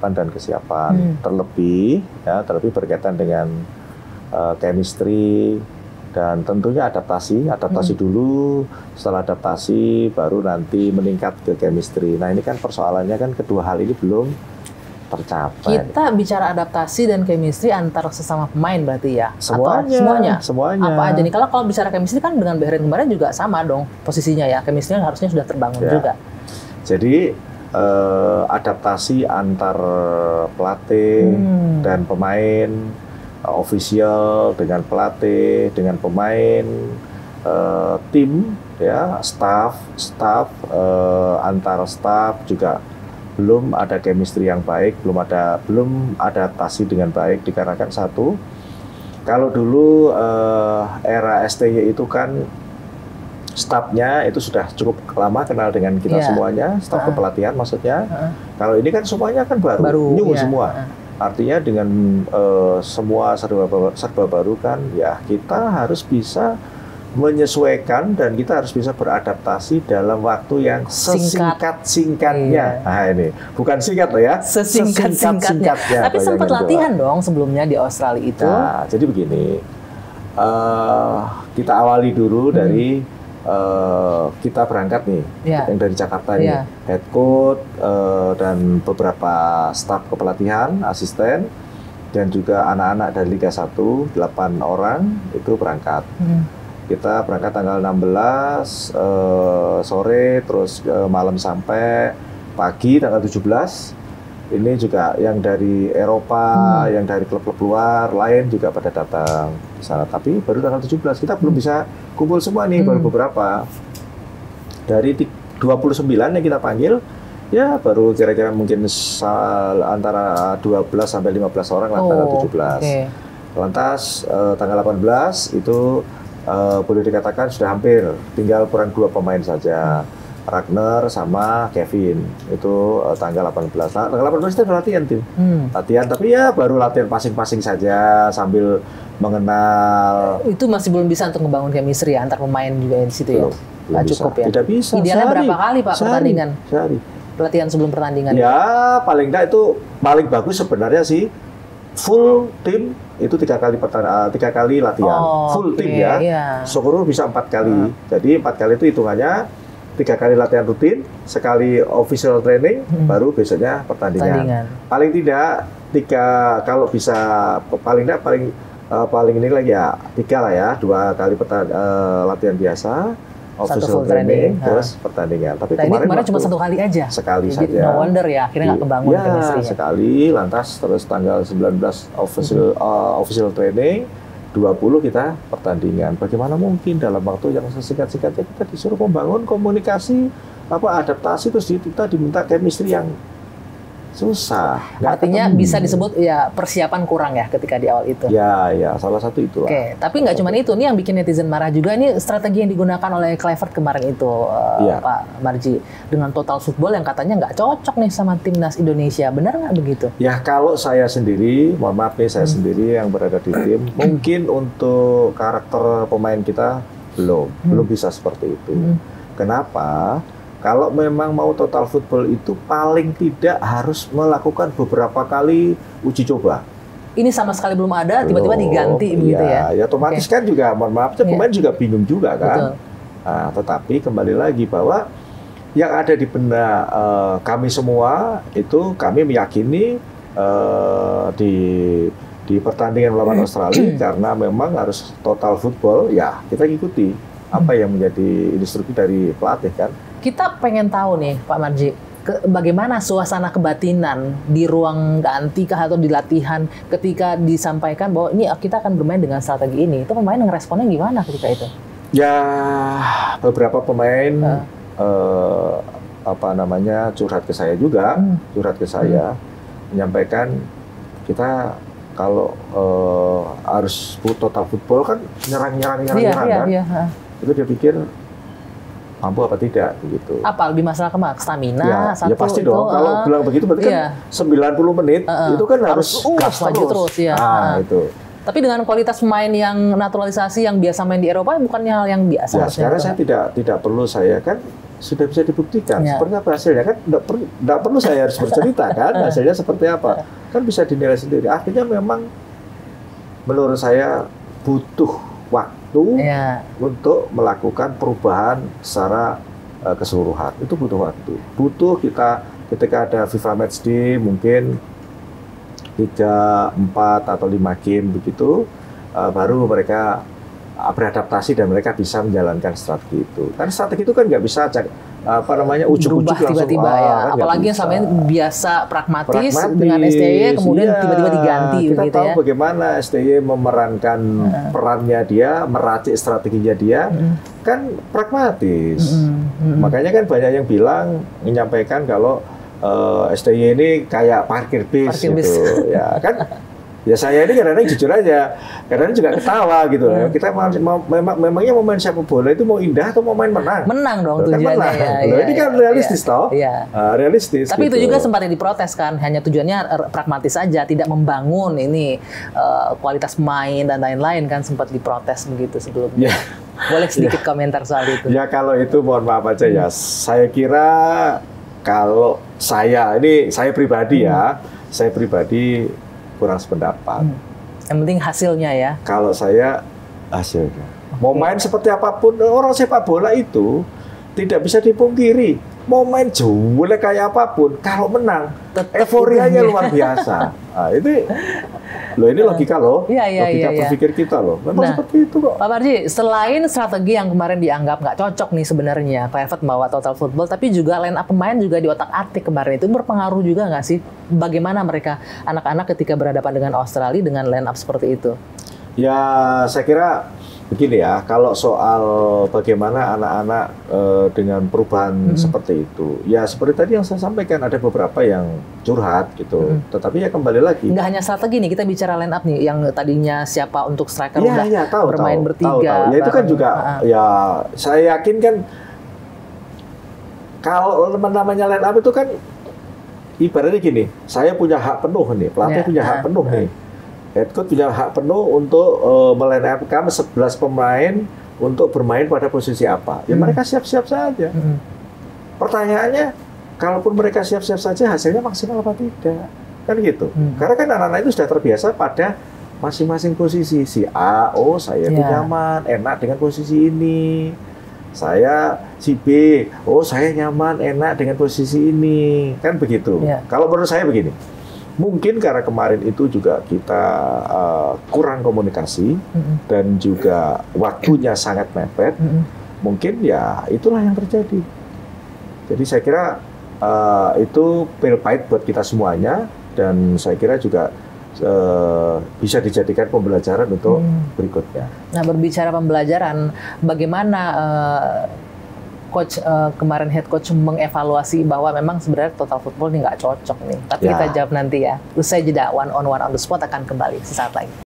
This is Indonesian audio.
kesiapan dan kesiapan. Terlebih berkaitan dengan chemistry dan tentunya adaptasi dulu. Setelah adaptasi baru nanti meningkat ke chemistry. Nah ini kan persoalannya kan kedua hal ini belum tercapai. Kita bicara adaptasi dan chemistry antar sesama pemain berarti ya? Semuanya. Atau semuanya? Apa aja nih? Kalau bicara chemistry kan dengan Bahrain kemarin juga sama dong posisinya ya. Chemistry harusnya sudah terbangun juga. Jadi adaptasi antar pelatih dan pemain, official dengan pelatih, dengan pemain, tim, ya, staff, antar staff juga belum ada chemistry yang baik, belum adaptasi dengan baik dikarenakan satu, kalau dulu era STY itu kan stafnya itu sudah cukup lama kenal dengan kita semuanya, staf kepelatihan maksudnya. Kalau ini kan semuanya kan baru new semua. Artinya dengan semua serba baru kan, ya kita harus bisa menyesuaikan dan kita harus bisa beradaptasi dalam waktu yang sesingkat-singkatnya. Nah ini, bukan singkat loh ya, sesingkat-singkatnya. Tapi sempat latihan dong sebelumnya di Australia itu. Nah, jadi begini, kita awali dulu dari kita berangkat nih, yang dari Jakarta nih, head coach dan beberapa staf kepelatihan, asisten, dan juga anak-anak dari Liga 1, 8 orang itu berangkat. Kita berangkat tanggal 16 sore, terus malam sampai pagi tanggal 17. Ini juga yang dari Eropa, yang dari klub-klub luar lain juga pada datang di sana. Tapi baru tanggal 17 kita belum bisa kumpul semua nih, baru beberapa. Dari 29 yang kita panggil, ya baru kira-kira mungkin antara 12 sampai 15 orang lah tanggal 17. Lantas tanggal 18 itu boleh dikatakan sudah hampir, tinggal kurang 2 pemain saja, Ragnar sama Kevin. Itu tanggal 18. Nah, tanggal 18 kita udah latihan tim, latihan, tapi ya baru latihan masing-masing saja sambil mengenal. Itu masih belum bisa untuk membangun chemistry ya, antar pemain juga di situ ya? Nggak cukup ya? Tidak bisa. Idealnya berapa kali Pak pertandingan? Sehari. Pelatihan sebelum pertandingan? Ya paling enggak itu paling bagus sebenarnya sih full tim itu 3 kali latihan, full tim ya. Syukur bisa 4 kali. Jadi 4 kali itu hitungannya 3 kali latihan rutin, sekali official training, baru besoknya pertandingan. Paling tidak 3, kalau bisa paling tidak paling ini lagi ya 3 lah ya, 2 kali latihan biasa, official training, terus pertandingan. Tapi kemarin cuma 1 kali aja. Sekali jadi saja. No wonder ya, akhirnya nggak kebangun chemistry-nya. Sekali, lantas terus tanggal 19 official training, 20 kita pertandingan. Bagaimana mungkin dalam waktu yang sesingkat-singkatnya kita disuruh membangun komunikasi, adaptasi, terus kita diminta chemistry yang susah. Artinya bisa disebut ya persiapan kurang ya ketika di awal itu. Ya, salah satu itulah. Tapi nggak cuma itu, nih yang bikin netizen marah juga, ini strategi yang digunakan oleh Kluivert kemarin itu, Pak Marji, dengan total football yang katanya nggak cocok nih sama timnas Indonesia. Benar nggak begitu? Ya kalau saya sendiri, mohon maaf nih, saya sendiri yang berada di tim, mungkin untuk karakter pemain kita belum bisa seperti itu. Kenapa? Kalau memang mau total football itu paling tidak harus melakukan beberapa kali uji coba. Ini sama sekali belum ada, tiba-tiba diganti begitu ya? Ya otomatis kan juga, mohon maaf, pemain juga bingung juga kan. Nah, tetapi kembali lagi bahwa yang ada di benak kami semua itu kami meyakini di pertandingan melawan Australia karena memang harus total football, ya kita ikuti apa yang menjadi instruksi dari pelatih kan. Kita pengen tahu nih Pak Marji, bagaimana suasana kebatinan di ruang ganti kah atau di latihan ketika disampaikan bahwa ini kita akan bermain dengan strategi ini, itu pemain ngeresponnya gimana ketika itu? Ya beberapa pemain curhat ke saya juga, menyampaikan kita kalau harus total football kan nyerang kan. Itu dia pikir mampu apa tidak begitu. Apa lebih masalah stamina ya pasti itu, dong. Kalau bilang begitu berarti kan 90 menit itu kan harus gas terus ya. Itu. Tapi dengan kualitas pemain yang naturalisasi yang biasa main di Eropa bukannya hal yang biasa. Ya, sekarang saya tidak perlu saya kan sudah bisa dibuktikan. Ya. Seperti apa hasilnya kan? Nggak perlu saya harus bercerita kan hasilnya seperti apa. Kan bisa dinilai sendiri. Artinya memang menurut saya butuh waktu untuk melakukan perubahan secara keseluruhan. Itu butuh waktu. Butuh kita ketika ada FIFA Matchday mungkin 3, 4 atau 5 game begitu, baru mereka beradaptasi dan mereka bisa menjalankan strategi itu. Kan strategi itu kan nggak bisa ujuk-ujuk langsung tiba-tiba ya. kan Apalagi yang selama ini biasa pragmatis dengan STY kemudian tiba-tiba diganti. Kita gitu tahu ya. bagaimana STY memerankan perannya dia, meracik strateginya dia, kan pragmatis. Makanya kan banyak yang bilang menyampaikan kalau STY ini kayak parkir bis gitu. Ya kan. Ya saya ini kadang-kadang jujur aja, kadang-kadang juga ketawa gitu. Kita memangnya mau main sepak bola itu mau indah atau mau main menang? Menang dong kan tujuannya. Menang. Ini kan realistis toh? Realistis. Tapi gitu. itu juga sempat diprotes kan, hanya tujuannya pragmatis saja, tidak membangun ini kualitas pemain dan lain-lain kan sempat diprotes begitu sebelumnya. Boleh sedikit komentar soal itu? Ya kalau itu mohon maaf aja ya. Saya kira kalau saya pribadi saya pribadi kurang sependapat. Yang penting hasilnya ya. Kalau saya hasilnya. Mau main seperti apapun, orang sepak bola itu tidak bisa dipungkiri. Mau main jelek kayak apapun, kalau menang, euforianya luar biasa. Nah, ini logika loh. Logika berpikir kita loh. Memang seperti itu kok. Pak Marji, selain strategi yang kemarin dianggap nggak cocok nih sebenarnya, Kluivert bawa Total Football, tapi juga line up pemain juga di otak-atik kemarin itu berpengaruh juga nggak sih? Bagaimana mereka anak-anak ketika berhadapan dengan Australia dengan line up seperti itu? Ya, saya kira begini ya, kalau soal bagaimana anak-anak dengan perubahan seperti itu, ya seperti tadi yang saya sampaikan, ada beberapa yang curhat gitu, tetapi ya kembali lagi. Nggak hanya strategi nih, kita bicara line up nih, yang tadinya siapa untuk striker udah bermain bertiga. Ya itu kan juga, ya saya yakin kan, kalau namanya line up itu kan, ibaratnya gini, saya punya hak penuh nih, pelatih punya hak penuh nih. Head coach punya hak penuh untuk meline-up-kan 11 pemain untuk bermain pada posisi apa. Ya mereka siap-siap saja. Pertanyaannya, kalaupun mereka siap-siap saja, hasilnya maksimal apa tidak? Kan gitu. Karena kan anak-anak itu sudah terbiasa pada masing-masing posisi. Si A, saya itu nyaman, enak dengan posisi ini. Saya si B, saya nyaman, enak dengan posisi ini. Kan begitu. Kalau menurut saya begini. Mungkin karena kemarin itu juga kita kurang komunikasi dan juga waktunya sangat mepet, mungkin ya itulah yang terjadi. Jadi saya kira itu pil pahit buat kita semuanya dan saya kira juga bisa dijadikan pembelajaran untuk berikutnya. Nah, berbicara pembelajaran, bagaimana coach kemarin head coach mengevaluasi bahwa memang sebenarnya Total Football ini nggak cocok nih. Tapi kita jawab nanti ya. Usai jeda, one on the spot akan kembali sesaat lagi.